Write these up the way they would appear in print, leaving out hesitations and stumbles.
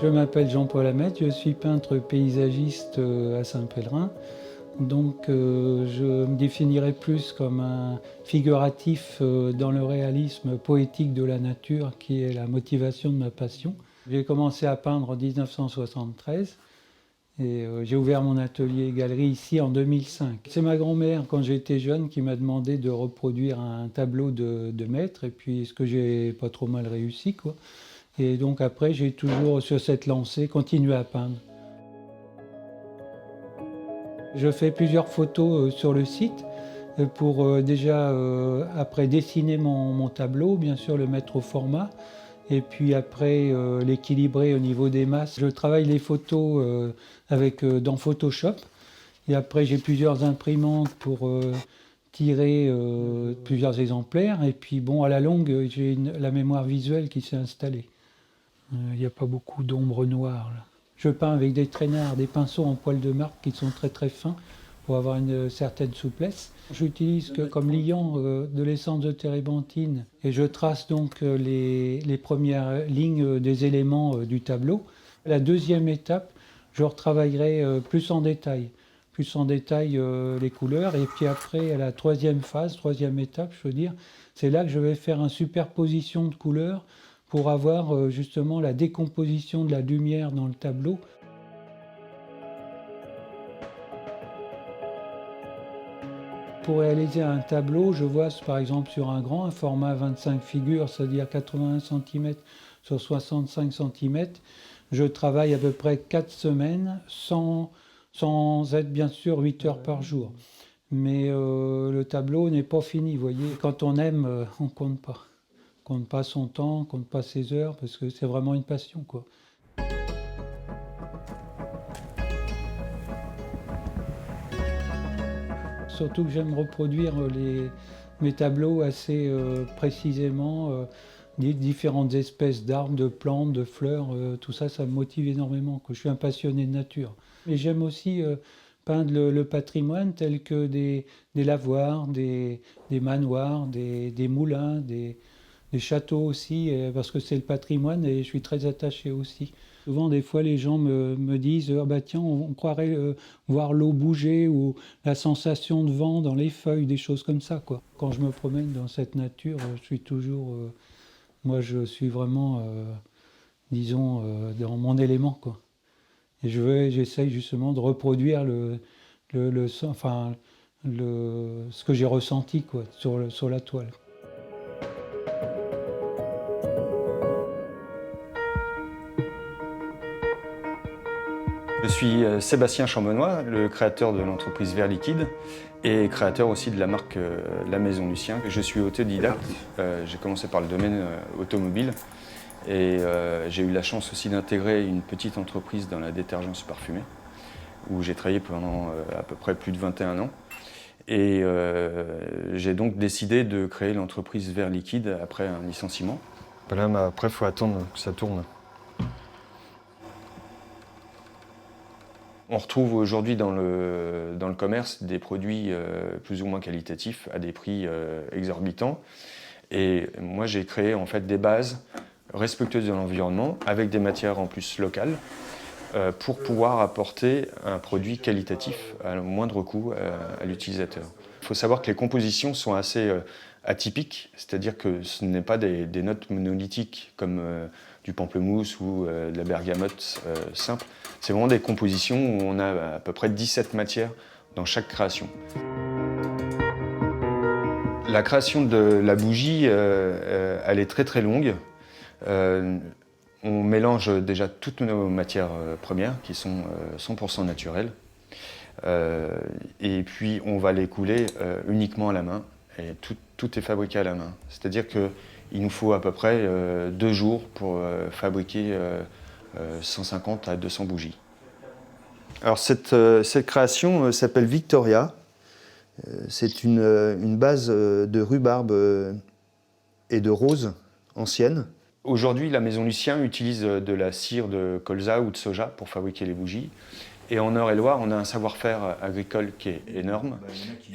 Je m'appelle Jean-Paul Hamet, je suis peintre paysagiste à Saint-Pèlerin. Donc je me définirais plus comme un figuratif dans le réalisme poétique de la nature qui est la motivation de ma passion. J'ai commencé à peindre en 1973 et j'ai ouvert mon atelier galerie ici en 2005. C'est ma grand-mère, quand j'étais jeune, qui m'a demandé de reproduire un tableau de maître, et puis ce que j'ai pas trop mal réussi, quoi. Et donc après, j'ai toujours, sur cette lancée, continué à peindre. Je fais plusieurs photos sur le site pour déjà, après, dessiner mon tableau, bien sûr le mettre au format, et puis après l'équilibrer au niveau des masses. Je travaille les photos dans Photoshop, et après j'ai plusieurs imprimantes pour tirer plusieurs exemplaires, et puis bon, à la longue, j'ai la mémoire visuelle qui s'est installée. Il n'y a pas beaucoup d'ombre noire là. Je peins avec des traînards, des pinceaux en poil de marque qui sont très très fins pour avoir une certaine souplesse. J'utilise comme liant de l'essence de térébenthine et je trace donc les premières lignes des éléments du tableau. La deuxième étape, je retravaillerai plus en détail les couleurs, et puis après à la troisième phase, troisième étape je veux dire, c'est là que je vais faire une superposition de couleurs pour avoir justement la décomposition de la lumière dans le tableau. Pour réaliser un tableau, je vois par exemple sur un format 25 figures, c'est-à-dire 81 cm sur 65 cm, je travaille à peu près 4 semaines sans être bien sûr 8 heures par jour. Mais le tableau n'est pas fini, vous voyez. Quand on aime, on ne compte pas. On compte pas son temps, on compte pas ses heures, parce que c'est vraiment une passion, quoi. Surtout que j'aime reproduire mes tableaux assez précisément, différentes espèces d'arbres, de plantes, de fleurs, tout ça, ça me motive énormément, quoi. Je suis un passionné de nature. Et j'aime aussi peindre le patrimoine tel que des lavoirs, des manoirs, des moulins, des châteaux aussi, parce que c'est le patrimoine et je suis très attaché aussi. Souvent, des fois, les gens me disent ah bah tiens, on croirait voir l'eau bouger ou la sensation de vent dans les feuilles, des choses comme ça, quoi. Quand je me promène dans cette nature, je suis toujours. Moi, je suis vraiment, disons, dans mon élément, quoi. Et j'essaye justement de reproduire ce que j'ai ressenti, quoi, sur la toile. Je suis Sébastien Chambonnois, le créateur de l'entreprise Vert Liquide et créateur aussi de la marque La Maison Lucien. Je suis autodidacte, j'ai commencé par le domaine automobile et j'ai eu la chance aussi d'intégrer une petite entreprise dans la détergence parfumée où j'ai travaillé pendant à peu près plus de 21 ans. Et j'ai donc décidé de créer l'entreprise Vert Liquide après un licenciement. Là, après, il faut attendre que ça tourne. On retrouve aujourd'hui dans le commerce des produits plus ou moins qualitatifs à des prix exorbitants. Et moi, j'ai créé en fait des bases respectueuses de l'environnement avec des matières en plus locales pour pouvoir apporter un produit qualitatif à moindre coût à l'utilisateur. Il faut savoir que les compositions sont assez atypiques, c'est-à-dire que ce n'est pas des notes monolithiques comme du pamplemousse ou de la bergamote simple. C'est vraiment des compositions où on a à peu près 17 matières dans chaque création. La création de la bougie, elle est très très longue. On mélange déjà toutes nos matières premières qui sont 100% naturelles. Et puis on va les couler uniquement à la main. Et tout est fabriqué à la main. C'est-à-dire qu'il nous faut à peu près 2 jours pour fabriquer 150 à 200 bougies. Alors cette création s'appelle Victoria. C'est une base de rhubarbe et de rose ancienne. Aujourd'hui, la Maison Lucien utilise de la cire de colza ou de soja pour fabriquer les bougies. Et en Eure-et-Loire, on a un savoir-faire agricole qui est énorme.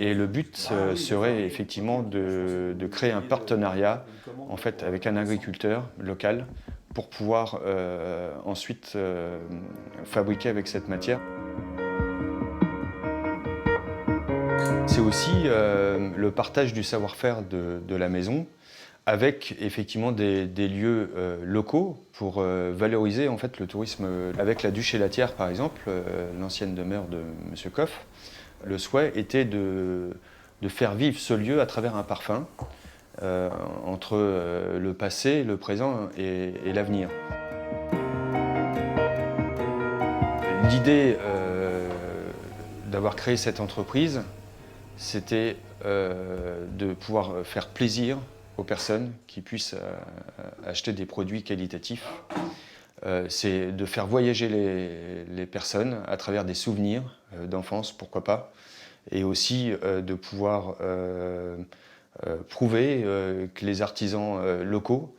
Et le but serait effectivement de créer un partenariat en fait, avec un agriculteur local pour pouvoir ensuite fabriquer avec cette matière. C'est aussi le partage du savoir-faire de la maison avec effectivement des lieux locaux pour valoriser en fait le tourisme. Avec la Duche et la Thière par exemple, l'ancienne demeure de M. Coff, le souhait était de faire vivre ce lieu à travers un parfum entre le passé, le présent et l'avenir. L'idée d'avoir créé cette entreprise, c'était de pouvoir faire plaisir aux personnes qui puissent acheter des produits qualitatifs. C'est de faire voyager les personnes à travers des souvenirs d'enfance, pourquoi pas, et aussi de pouvoir prouver que les artisans locaux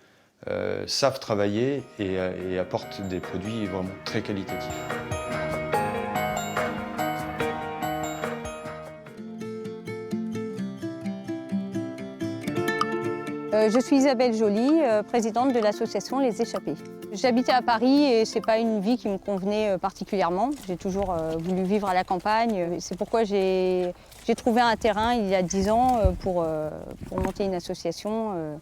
savent travailler et apportent des produits vraiment très qualitatifs. Je suis Isabelle Joly, présidente de l'association Les Échappés. J'habitais à Paris et ce n'est pas une vie qui me convenait particulièrement. J'ai toujours voulu vivre à la campagne. C'est pourquoi j'ai trouvé un terrain il y a 10 ans pour monter une association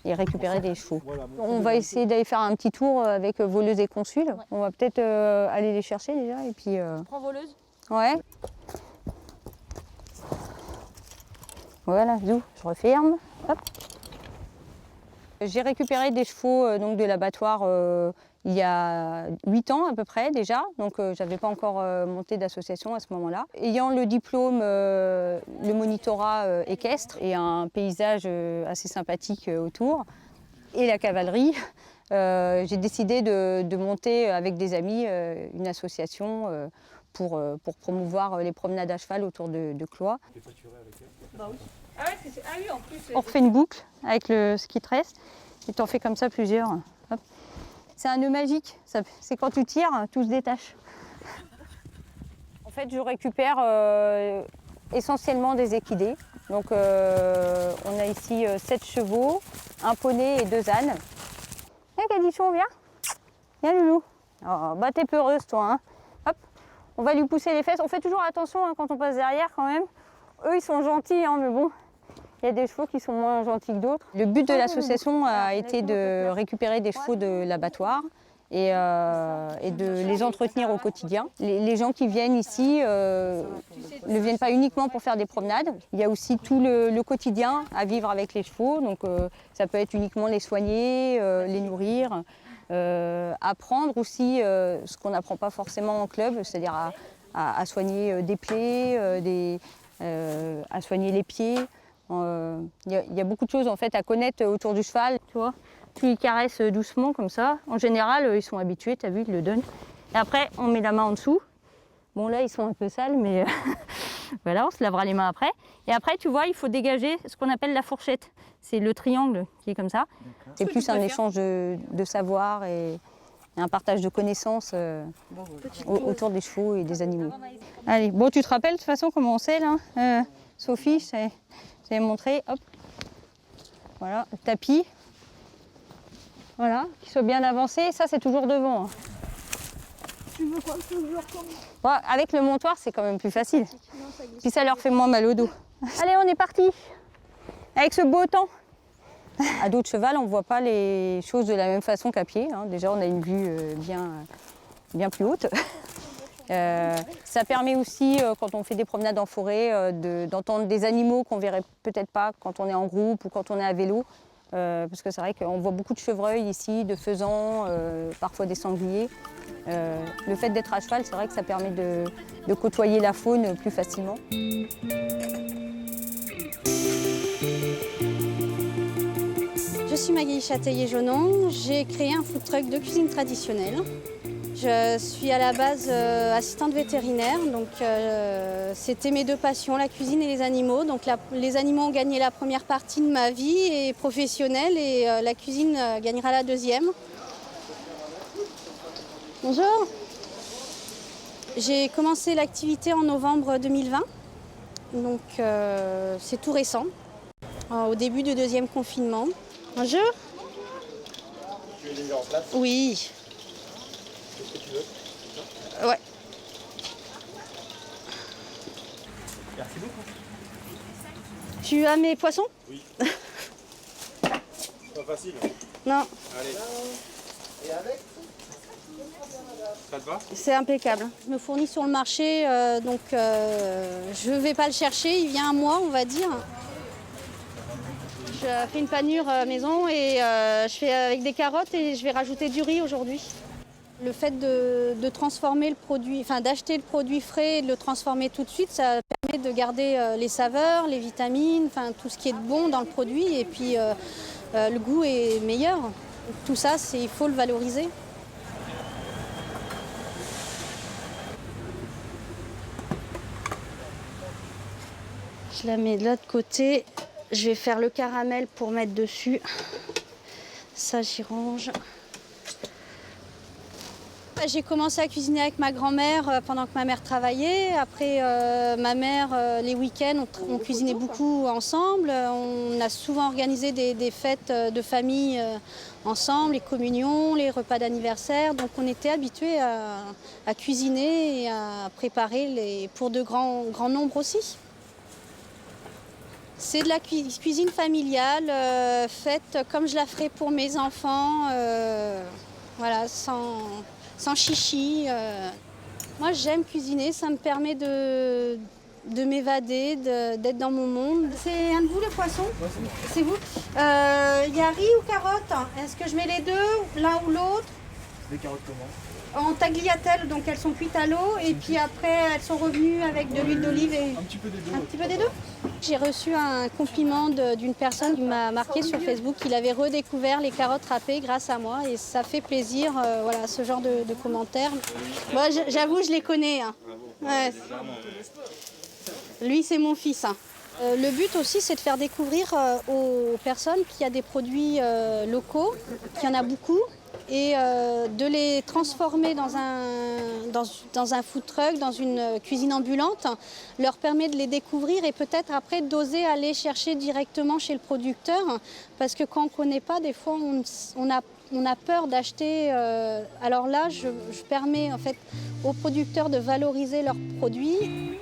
et récupérer des chevaux. On va essayer d'aller faire un petit tour avec voleuse et consul. Ouais. On va peut-être aller les chercher déjà. Et puis, Prends voleuse. Ouais. Voilà, zou, je referme. Hop. J'ai récupéré des chevaux donc de l'abattoir il y a 8 ans à peu près déjà, donc je n'avais pas encore monté d'association à ce moment-là. Ayant le diplôme, le monitorat équestre et un paysage assez sympathique autour, et la cavalerie, j'ai décidé de monter avec des amis une association pour promouvoir les promenades à cheval autour de Cloyes. Bah oui. Ah oui, en plus. On refait une boucle avec ce qui te reste et tu en fais comme ça plusieurs. Hop. C'est un nœud magique, c'est quand tu tires, tout se détache. En fait, je récupère essentiellement des équidés. Donc on a ici 7 chevaux, un poney et 2 ânes. Viens Cadichon, viens. Viens Loulou. Oh, bah t'es peureuse toi. Hein. Hop. On va lui pousser les fesses. On fait toujours attention hein, quand on passe derrière quand même. Eux ils sont gentils, hein, mais bon. Il y a des chevaux qui sont moins gentils que d'autres. Le but de l'association a été de récupérer des chevaux de l'abattoir et de les entretenir au quotidien. Les gens qui viennent ici ne viennent pas uniquement pour faire des promenades. Il y a aussi tout le quotidien à vivre avec les chevaux. Donc, ça peut être uniquement les soigner, les nourrir, apprendre aussi ce qu'on n'apprend pas forcément en club, c'est-à-dire à soigner des plaies, à soigner les pieds. Il y a beaucoup de choses en fait à connaître autour du cheval, tu vois. Tu les caresses doucement comme ça. En général, ils sont habitués, tu as vu, ils le donnent. Et après, on met la main en dessous. Bon là, ils sont un peu sales, mais voilà, on se lavera les mains après. Et après, tu vois, il faut dégager ce qu'on appelle la fourchette. C'est le triangle qui est comme ça. C'est plus un échange de savoir et un partage de connaissances autour des chevaux et des animaux. Allez, bon, tu te rappelles de toute façon comment on sait là Sophie, je vais montrer, hop, voilà, le tapis, voilà, qu'il soit bien avancé, ça c'est toujours devant. Hein. Tu veux quoi toujours comme... Bon, avec le montoir c'est quand même plus facile, puis ça leur fait moins mal au dos. Allez, on est parti, avec ce beau temps. À dos de cheval, on ne voit pas les choses de la même façon qu'à pied, hein. Déjà on a une vue bien plus haute. Ça permet aussi, quand on fait des promenades en forêt, d'entendre des animaux qu'on ne verrait peut-être pas quand on est en groupe ou quand on est à vélo. Parce que c'est vrai qu'on voit beaucoup de chevreuils ici, de faisans, parfois des sangliers. Le fait d'être à cheval, c'est vrai que ça permet de côtoyer la faune plus facilement. Je suis Magali Châtaillet-Jonon, j'ai créé un food truck de cuisine traditionnelle. Je suis à la base assistante vétérinaire, donc c'était mes deux passions, la cuisine et les animaux. Donc les animaux ont gagné la première partie de ma vie et professionnelle et la cuisine gagnera la deuxième. Bonjour. J'ai commencé l'activité en novembre 2020, donc c'est tout récent, au début du deuxième confinement. Bonjour. cuisinière en place? Oui. Qu'est-ce que tu veux? Ouais. Merci beaucoup. Tu as mes poissons? Oui. Pas facile. Non, Allez. Et avec? Ça te va? c'est impeccable. Je me fournis sur le marché, donc je ne vais pas le chercher, il vient à moi, on va dire. Je fais une panure maison et je fais avec des carottes et je vais rajouter du riz aujourd'hui. Le fait de transformer le produit, enfin d'acheter le produit frais et de le transformer tout de suite, ça permet de garder les saveurs, les vitamines, enfin tout ce qui est de bon dans le produit et puis le goût est meilleur. Tout ça, il faut le valoriser. Je la mets de l'autre côté. Je vais faire le caramel pour mettre dessus. Ça, j'y range. J'ai commencé à cuisiner avec ma grand-mère pendant que ma mère travaillait. Après, ma mère, les week-ends, on cuisinait beaucoup ensemble. On a souvent organisé des fêtes de famille ensemble, les communions, les repas d'anniversaire. Donc on était habitués à cuisiner et à préparer pour de grands nombres aussi. C'est de la cuisine familiale, faite comme je la ferais pour mes enfants, voilà, sans chichi. Moi, j'aime cuisiner, ça me permet de m'évader, d'être dans mon monde. C'est un de vous, le poisson? Ouais, c'est bon. C'est vous? Il y a riz ou carottes? Est-ce que je mets les deux, l'un ou l'autre? Les carottes comment? En tagliatelle, donc elles sont cuites à l'eau et puis après elles sont revenues avec de l'huile d'olive et Un petit peu des deux. un petit peu des deux. J'ai reçu un compliment d'une personne qui m'a marqué sur Facebook qu'il avait redécouvert les carottes râpées grâce à moi et ça fait plaisir, voilà, ce genre de commentaires. Moi, j'avoue, je les connais. Hein. Ouais. Lui, c'est mon fils. Hein. Le but aussi, c'est de faire découvrir aux personnes qu'il y a des produits locaux, qu'il y en a beaucoup, et de les transformer dans un food truck, dans une cuisine ambulante, leur permet de les découvrir et peut-être après d'oser aller chercher directement chez le producteur, parce que quand on ne connaît pas, des fois, on a peur d'acheter. Alors là, je permets en fait aux producteurs de valoriser leurs produits